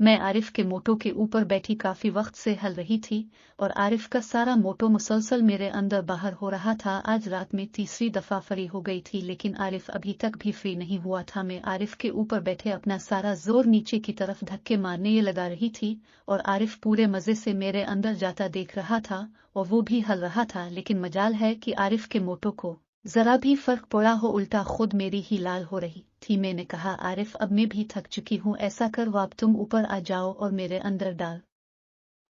मैं आरिफ के मोटो के ऊपर बैठी काफी वक्त से हल रही थी और आरिफ का सारा मोटो मुसलसल मेरे अंदर बाहर हो रहा था। आज रात में तीसरी दफा फ्री हो गई थी, लेकिन आरिफ अभी तक भी फ्री नहीं हुआ था। मैं आरिफ के ऊपर बैठे अपना सारा जोर नीचे की तरफ धक्के मारने ये लगा रही थी और आरिफ पूरे मजे से मेरे अंदर जाता देख रहा था और वो भी हल रहा था। लेकिन मजाल है कि आरिफ के मोटो को जरा भी फर्क पड़ा हो, उल्टा खुद मेरी ही लाल हो रही थी। मैंने कहा, आरिफ अब मैं भी थक चुकी हूँ, ऐसा कर अब तुम ऊपर आ जाओ और मेरे अंदर डाल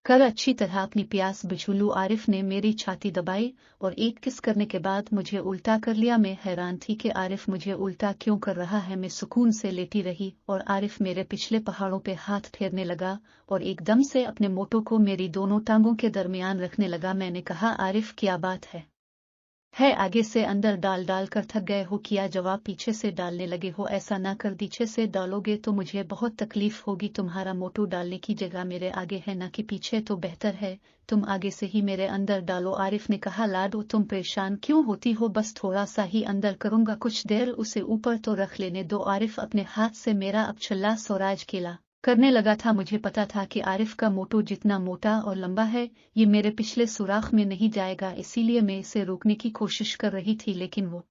कर अच्छी तरह अपनी प्यास बुझा लूं। आरिफ ने मेरी छाती दबाई और एक किस करने के बाद मुझे उल्टा कर लिया। मैं हैरान थी कि आरिफ मुझे उल्टा क्यों कर रहा है। मैं सुकून से लेटी रही और आरिफ मेरे पिछले पहाड़ों पे हाथ फेरने लगा और एकदम से अपने मोटो को मेरी दोनों टांगों के दरमियान रखने लगा। मैंने कहा, आरिफ क्या बात है आगे से अंदर डाल डाल कर थक गए हो क्या? जवाब, पीछे से डालने लगे हो। ऐसा ना कर, पीछे से डालोगे तो मुझे बहुत तकलीफ होगी। तुम्हारा मोटू डालने की जगह मेरे आगे है ना कि पीछे, तो बेहतर है तुम आगे से ही मेरे अंदर डालो। आरिफ ने कहा, लाडो तुम परेशान क्यों होती हो, बस थोड़ा सा ही अंदर करूंगा, कुछ देर उसे ऊपर तो रख लेने दो। आरिफ अपने हाथ से मेरा अबछल्ला स्वराज केला करने लगा था। मुझे पता था कि आरिफ का मोटो जितना मोटा और लंबा है ये मेरे पिछले सुराख में नहीं जाएगा, इसीलिए मैं इसे रोकने की कोशिश कर रही थी, लेकिन वो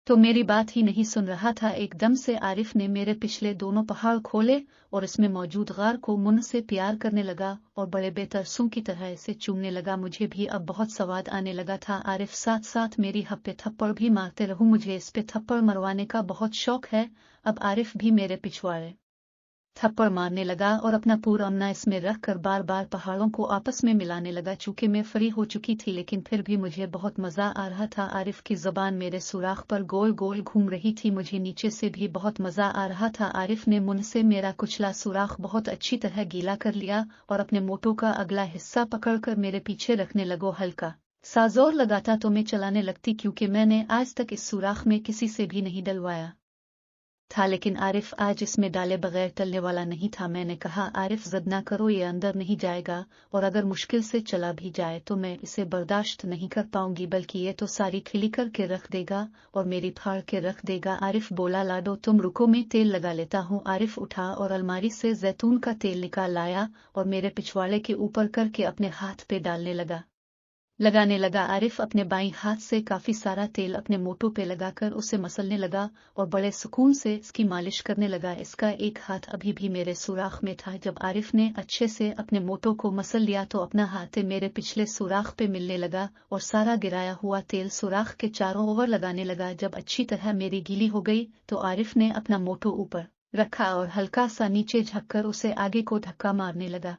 तो मेरी बात ही नहीं सुन रहा था। एकदम से आरिफ ने मेरे पिछले दोनों पहाड़ खोले और इसमें मौजूद गार को मुंह से प्यार करने लगा और बड़े बेतरसों की तरह इसे चूमने लगा। मुझे भी अब बहुत स्वाद आने लगा था। आरिफ साथ साथ मेरी हप पे थप्पड़ भी मारते रहूं, मुझे इस पे थप्पड़ मरवाने का बहुत शौक है। अब आरिफ भी मेरे पिछवाड़े थप्पड़ मारने लगा और अपना पूरा अमना इसमें रख कर बार बार पहाड़ों को आपस में मिलाने लगा। चूंकि मैं फ्री हो चुकी थी, लेकिन फिर भी मुझे बहुत मजा आ रहा था। आरिफ की जबान मेरे सुराख पर गोल गोल घूम रही थी, मुझे नीचे से भी बहुत मजा आ रहा था। आरिफ ने मुंह से मेरा कुचला सुराख बहुत अच्छी तरह गीला कर लिया और अपने मोटो का अगला हिस्सा पकड़कर मेरे पीछे रखने लगो। हल्का सा जोर लगाता तो मैं चलाने लगती, क्योंकि मैंने आज तक इस सुराख में किसी से भी नहीं डलवाया था, लेकिन आरिफ आज इसमें डाले बगैर टलने वाला नहीं था। मैंने कहा, आरिफ जिद ना करो, ये अंदर नहीं जाएगा और अगर मुश्किल से चला भी जाए तो मैं इसे बर्दाश्त नहीं कर पाऊंगी, बल्कि ये तो सारी खिली करके रख देगा और मेरी फाड़ के रख देगा। आरिफ बोला, लाडो तुम रुको, मैं तेल लगा लेता हूँ। आरिफ उठा और अलमारी से जैतून का तेल निकाल लाया और मेरे पिछवाड़े के ऊपर करके अपने हाथ पे लगाने लगा। आरिफ अपने बाईं हाथ से काफी सारा तेल अपने मोटो पे लगाकर उसे मसलने लगा और बड़े सुकून से इसकी मालिश करने लगा। इसका एक हाथ अभी भी मेरे सुराख में था। जब आरिफ ने अच्छे से अपने मोटो को मसल लिया तो अपना हाथ मेरे पिछले सुराख पे मिलने लगा और सारा गिराया हुआ तेल सुराख के चारों ओर लगाने लगा। जब अच्छी तरह मेरी गीली हो गई तो आरिफ ने अपना मोटो ऊपर रखा और हल्का सा नीचे झुककर उसे आगे को धक्का मारने लगा।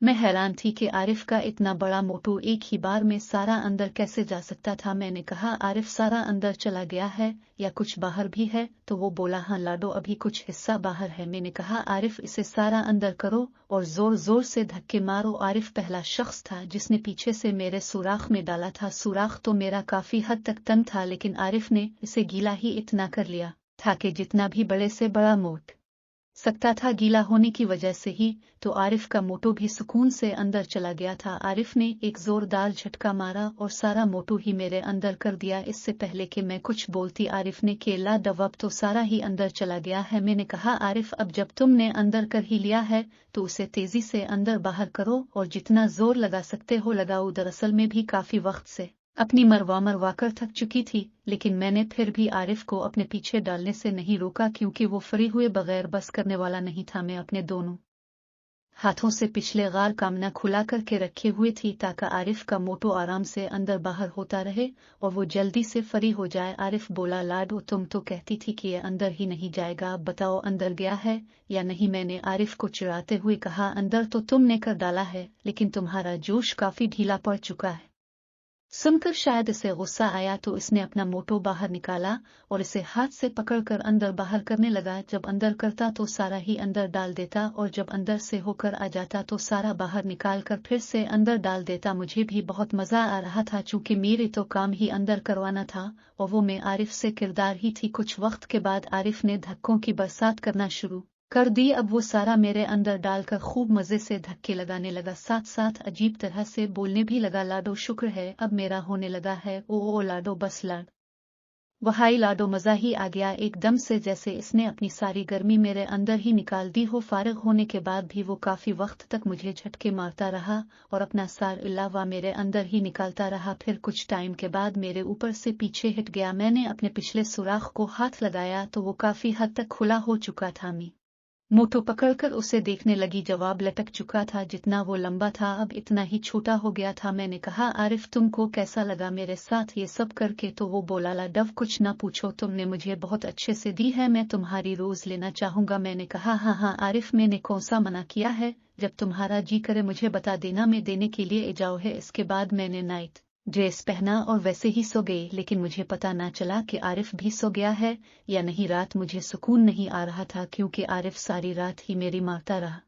मैं हैरान थी कि आरिफ का इतना बड़ा मोटो एक ही बार में सारा अंदर कैसे जा सकता था। मैंने कहा, आरिफ सारा अंदर चला गया है या कुछ बाहर भी है? तो वो बोला, हाँ लाडो अभी कुछ हिस्सा बाहर है। मैंने कहा, आरिफ इसे सारा अंदर करो और जोर जोर से धक्के मारो। आरिफ पहला शख्स था जिसने पीछे से मेरे सुराख में डाला था। सुराख तो मेरा काफी हद तक तंग था, लेकिन आरिफ ने इसे गीला ही इतना कर लिया था कि जितना भी बड़े से बड़ा मोट सकता था, गीला होने की वजह से ही तो आरिफ का मोटो भी सुकून से अंदर चला गया था। आरिफ ने एक जोरदार झटका मारा और सारा मोटो ही मेरे अंदर कर दिया। इससे पहले कि मैं कुछ बोलती आरिफ ने केला दबब तो सारा ही अंदर चला गया है। मैंने कहा, आरिफ अब जब तुमने अंदर कर ही लिया है तो उसे तेजी से अंदर बाहर करो और जितना जोर लगा सकते हो लगाओ। दरअसल में भी काफी वक्त से अपनी मरवा कर थक चुकी थी, लेकिन मैंने फिर भी आरिफ को अपने पीछे डालने से नहीं रोका, क्योंकि वो फ्री हुए बगैर बस करने वाला नहीं था। मैं अपने दोनों हाथों से पिछले गार कामना खुला करके रखे हुए थी ताकि आरिफ का मोटो आराम से अंदर बाहर होता रहे और वो जल्दी से फ्री हो जाए। आरिफ बोला, लाडो तुम तो कहती थी कि ये अंदर ही नहीं जाएगा, अब बताओ अंदर गया है या नहीं? मैंने आरिफ को चिढ़ाते हुए कहा, अंदर तो तुमने कर डाला है, लेकिन तुम्हारा जोश काफी ढीला पड़ चुका है। सुनकर शायद इसे गुस्सा आया तो इसने अपना मोटो बाहर निकाला और इसे हाथ से पकड़कर अंदर बाहर करने लगा। जब अंदर करता तो सारा ही अंदर डाल देता और जब अंदर से होकर आ जाता तो सारा बाहर निकाल कर फिर से अंदर डाल देता। मुझे भी बहुत मजा आ रहा था, चूंकि मेरे तो काम ही अंदर करवाना था और वो मैं आरिफ से किरदार ही थी। कुछ वक्त के बाद आरिफ ने धक्कों की बरसात करना शुरू कर दी। अब वो सारा मेरे अंदर डालकर खूब मजे से धक्के लगाने लगा, साथ साथ अजीब तरह से बोलने भी लगा, लाडो शुक्र है अब मेरा होने लगा है, ओ लाडो बस लाड वहाई लाडो मजा ही आ गया एकदम से, जैसे इसने अपनी सारी गर्मी मेरे अंदर ही निकाल दी हो। फारिग होने के बाद भी वो काफी वक्त तक मुझे झटके मारता रहा और अपना सार इलावा मेरे अंदर ही निकालता रहा। फिर कुछ टाइम के बाद मेरे ऊपर से पीछे हट गया। मैंने अपने पिछले सुराख को हाथ लगाया तो वो काफी हद तक खुला हो चुका था। मैं मोटो पकड़कर उसे देखने लगी। जवाब लटक चुका था। जितना वो लंबा था अब इतना ही छोटा हो गया था। मैंने कहा, आरिफ तुमको कैसा लगा मेरे साथ ये सब करके? तो वो बोला, लाडव कुछ ना पूछो, तुमने मुझे बहुत अच्छे से दी है, मैं तुम्हारी रोज लेना चाहूंगा। मैंने कहा, हाँ हाँ आरिफ, मैंने कौन सा मना किया है? जब तुम्हारा जी करे मुझे बता देना, मैं देने के लिए जाओ है। इसके बाद मैंने नाइट ड्रेस पहना और वैसे ही सो गई। लेकिन मुझे पता ना चला कि आरिफ भी सो गया है या नहीं। रात मुझे सुकून नहीं आ रहा था क्योंकि आरिफ सारी रात ही मेरी मारता रहा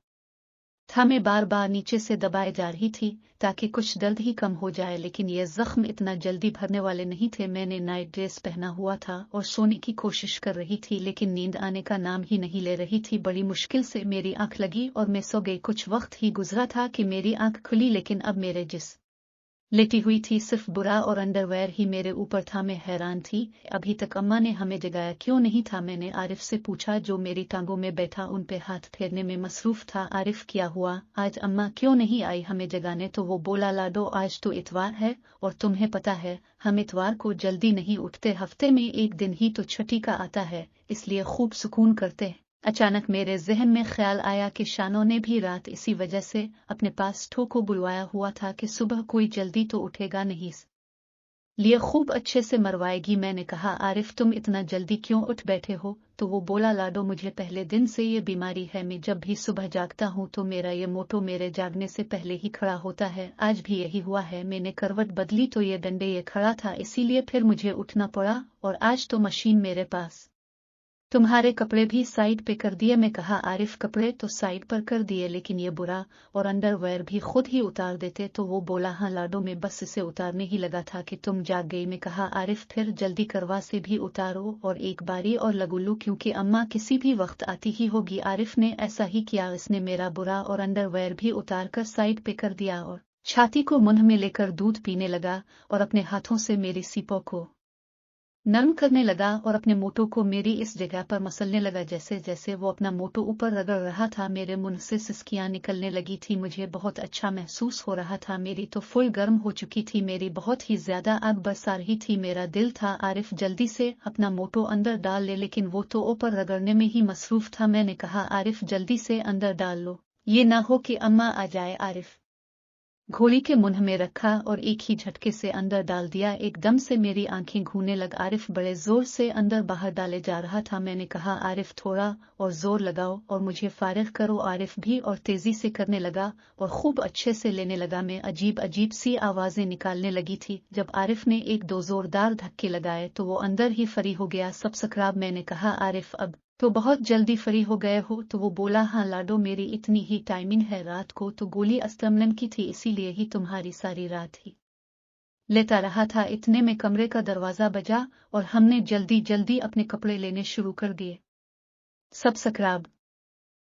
था। मैं बार बार नीचे से दबाए जा रही थी ताकि कुछ दर्द ही कम हो जाए, लेकिन ये जख्म इतना जल्दी भरने वाले नहीं थे। मैंने नाइट ड्रेस पहना हुआ था और सोने की कोशिश कर रही थी, लेकिन नींद आने का नाम ही नहीं ले रही थी। बड़ी मुश्किल से मेरी आंख लगी और मैं सो गई। कुछ वक्त ही गुजरा था कि मेरी आंख खुली, लेकिन अब मेरे जिस लेटी हुई थी सिर्फ बुरा और अंडरवेयर ही मेरे ऊपर था। मैं हैरान थी, अभी तक अम्मा ने हमें जगाया क्यों नहीं था? मैंने आरिफ से पूछा जो मेरी टांगों में बैठा उन पे हाथ फेरने में मसरूफ था। आरिफ क्या हुआ, आज अम्मा क्यों नहीं आई हमें जगाने? तो वो बोला, लाडो आज तो इतवार है और तुम्हें पता है हम इतवार को जल्दी नहीं उठते, हफ्ते में एक दिन ही तो छुट्टी का आता है, इसलिए खूब सुकून करते हैं। अचानक मेरे जहन में ख्याल आया कि शानों ने भी रात इसी वजह से अपने पास ठोको बुलवाया हुआ था कि सुबह कोई जल्दी तो उठेगा नहीं, लिए खूब अच्छे से मरवाएगी। मैंने कहा, आरिफ तुम इतना जल्दी क्यों उठ बैठे हो? तो वो बोला, लाडो मुझे पहले दिन से ये बीमारी है, मैं जब भी सुबह जागता हूँ तो मेरा ये मोटो मेरे जागने से पहले ही खड़ा होता है। आज भी यही हुआ है, मैंने करवट बदली तो ये डंडे ये खड़ा था, इसीलिए फिर मुझे उठना पड़ा और आज तो मशीन मेरे पास। तुम्हारे कपड़े भी साइड पे कर दिए। मैं कहा, आरिफ कपड़े तो साइड पर कर दिए, लेकिन ये बुरा और अंडरवेयर भी खुद ही उतार देते। तो वो बोला, हाँ लाडो मैं बस इसे उतारने ही लगा था कि तुम जाग गई। मैं कहा, आरिफ फिर जल्दी करवा से भी उतारो और एक बारी और लगुल्लू, क्योंकि अम्मा किसी भी वक्त आती ही होगी। आरिफ ने ऐसा ही किया, इसने मेरा बुरा और अंडरवेयर भी उतार कर साइड पे कर दिया और छाती को मुंह में लेकर दूध पीने लगा और अपने हाथों से मेरी सीपों को नरम करने लगा और अपने मोटो को मेरी इस जगह पर मसलने लगा। जैसे जैसे वो अपना मोटो ऊपर रगड़ रहा था मेरे मुंह से सिसकियां निकलने लगी थी। मुझे बहुत अच्छा महसूस हो रहा था। मेरी तो फुल गर्म हो चुकी थी, मेरी बहुत ही ज्यादा आग बरस आ रही थी। मेरा दिल था आरिफ जल्दी से अपना मोटो अंदर डाल ले, लेकिन वो तो ऊपर रगड़ने में ही मसरूफ था। मैंने कहा, आरिफ जल्दी से अंदर डाल लो, ये ना हो कि अम्मा आ जाए। आरिफ घोड़ी के मुंह में रखा और एक ही झटके से अंदर डाल दिया। एकदम से मेरी आंखें घूमने लग। आरिफ बड़े जोर से अंदर बाहर डाले जा रहा था। मैंने कहा, आरिफ थोड़ा और जोर लगाओ और मुझे फारिग करो। आरिफ भी और तेजी से करने लगा और खूब अच्छे से लेने लगा। मैं अजीब अजीब सी आवाजें निकालने लगी थी। जब आरिफ ने एक दो जोरदार धक्के लगाए तो वो अंदर ही फरी हो गया, सब सकराब। मैंने कहा, आरिफ अब तो बहुत जल्दी फरी हो गए हो? तो वो बोला, हाँ लाडो मेरी इतनी ही टाइमिंग है, रात को तो गोली अस्तमलन की थी, इसीलिए ही तुम्हारी सारी रात ही लेता रहा था। इतने में कमरे का दरवाजा बजा और हमने जल्दी जल्दी अपने कपड़े लेने शुरू कर दिए। सब सकराब